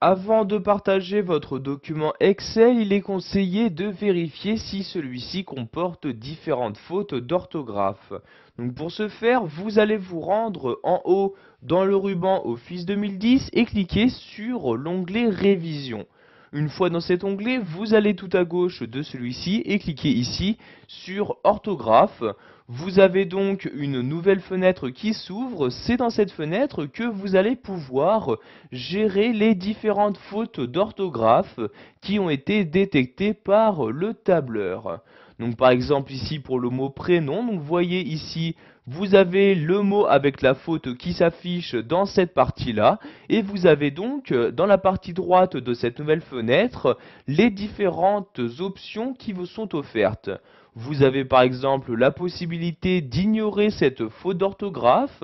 Avant de partager votre document Excel, il est conseillé de vérifier si celui-ci comporte différentes fautes d'orthographe. Donc pour ce faire, vous allez vous rendre en haut dans le ruban Office 2010 et cliquer sur l'onglet Révision. Une fois dans cet onglet, vous allez tout à gauche de celui-ci et cliquez ici sur Orthographe. Vous avez donc une nouvelle fenêtre qui s'ouvre. C'est dans cette fenêtre que vous allez pouvoir gérer les différentes fautes d'orthographe qui ont été détectées par le tableur. Donc par exemple ici pour le mot prénom, donc vous voyez ici vous avez le mot avec la faute qui s'affiche dans cette partie-là et vous avez donc dans la partie droite de cette nouvelle fenêtre les différentes options qui vous sont offertes. Vous avez par exemple la possibilité d'ignorer cette faute d'orthographe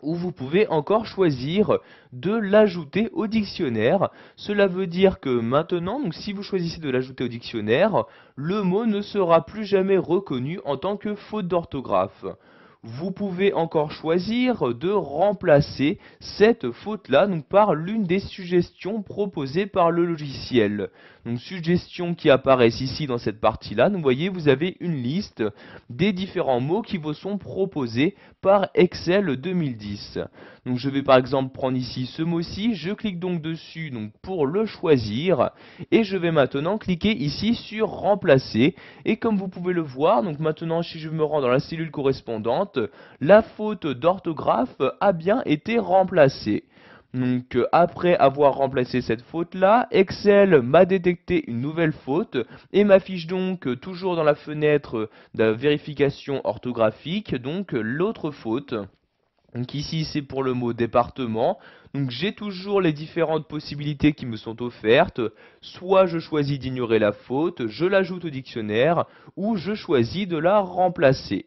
ou vous pouvez encore choisir de l'ajouter au dictionnaire. Cela veut dire que maintenant, donc si vous choisissez de l'ajouter au dictionnaire, le mot ne sera plus jamais reconnu en tant que faute d'orthographe. Vous pouvez encore choisir de remplacer cette faute-là par l'une des suggestions proposées par le logiciel. Donc suggestions qui apparaissent ici dans cette partie-là. Vous voyez, vous avez une liste des différents mots qui vous sont proposés par Excel 2010. Donc je vais par exemple prendre ici ce mot-ci, je clique donc dessus pour le choisir et je vais maintenant cliquer ici sur remplacer et comme vous pouvez le voir, donc maintenant si je me rends dans la cellule correspondante, la faute d'orthographe a bien été remplacée. Donc après avoir remplacé cette faute là, Excel m'a détecté une nouvelle faute et m'affiche donc toujours dans la fenêtre de vérification orthographique donc l'autre faute. Donc ici c'est pour le mot département. Donc j'ai toujours les différentes possibilités qui me sont offertes. Soit je choisis d'ignorer la faute, je l'ajoute au dictionnaire ou je choisis de la remplacer.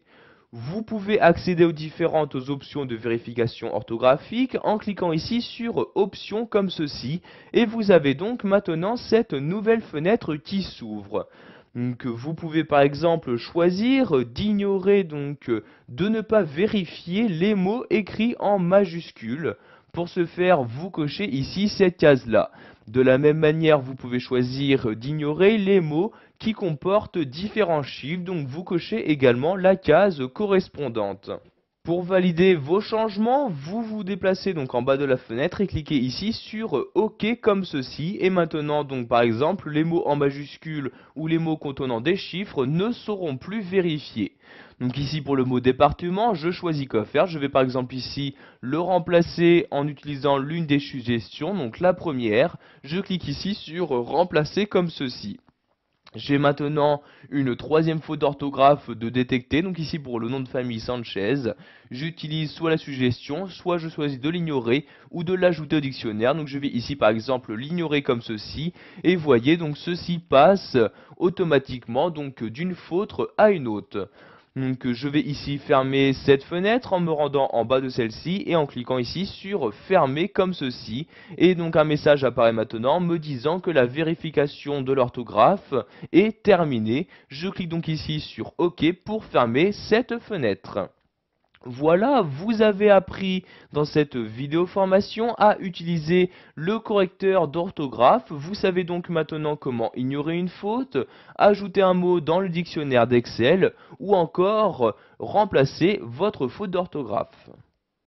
Vous pouvez accéder aux différentes options de vérification orthographique en cliquant ici sur options comme ceci et vous avez donc maintenant cette nouvelle fenêtre qui s'ouvre. Donc vous pouvez par exemple choisir d'ignorer de ne pas vérifier les mots écrits en majuscules. Pour ce faire, vous cochez ici cette case-là. De la même manière, vous pouvez choisir d'ignorer les mots qui comportent différents chiffres, donc vous cochez également la case correspondante. Pour valider vos changements, vous vous déplacez donc en bas de la fenêtre et cliquez ici sur OK comme ceci. Et maintenant, donc par exemple, les mots en majuscules ou les mots contenant des chiffres ne seront plus vérifiés. Donc ici pour le mot département, je choisis quoi faire. Je vais par exemple ici le remplacer en utilisant l'une des suggestions. Donc la première, je clique ici sur remplacer comme ceci. J'ai maintenant une troisième faute d'orthographe de détecter, donc ici pour le nom de famille Sanchez, j'utilise soit la suggestion, soit je choisis de l'ignorer ou de l'ajouter au dictionnaire, donc je vais ici par exemple l'ignorer comme ceci, et voyez donc ceci passe automatiquement d'une faute à une autre. Donc je vais ici fermer cette fenêtre en me rendant en bas de celle-ci et en cliquant ici sur fermer comme ceci. Et donc un message apparaît maintenant me disant que la vérification de l'orthographe est terminée. Je clique donc ici sur OK pour fermer cette fenêtre. Voilà, vous avez appris dans cette vidéo formation à utiliser le correcteur d'orthographe. Vous savez donc maintenant comment ignorer une faute, ajouter un mot dans le dictionnaire d'Excel ou encore remplacer votre faute d'orthographe.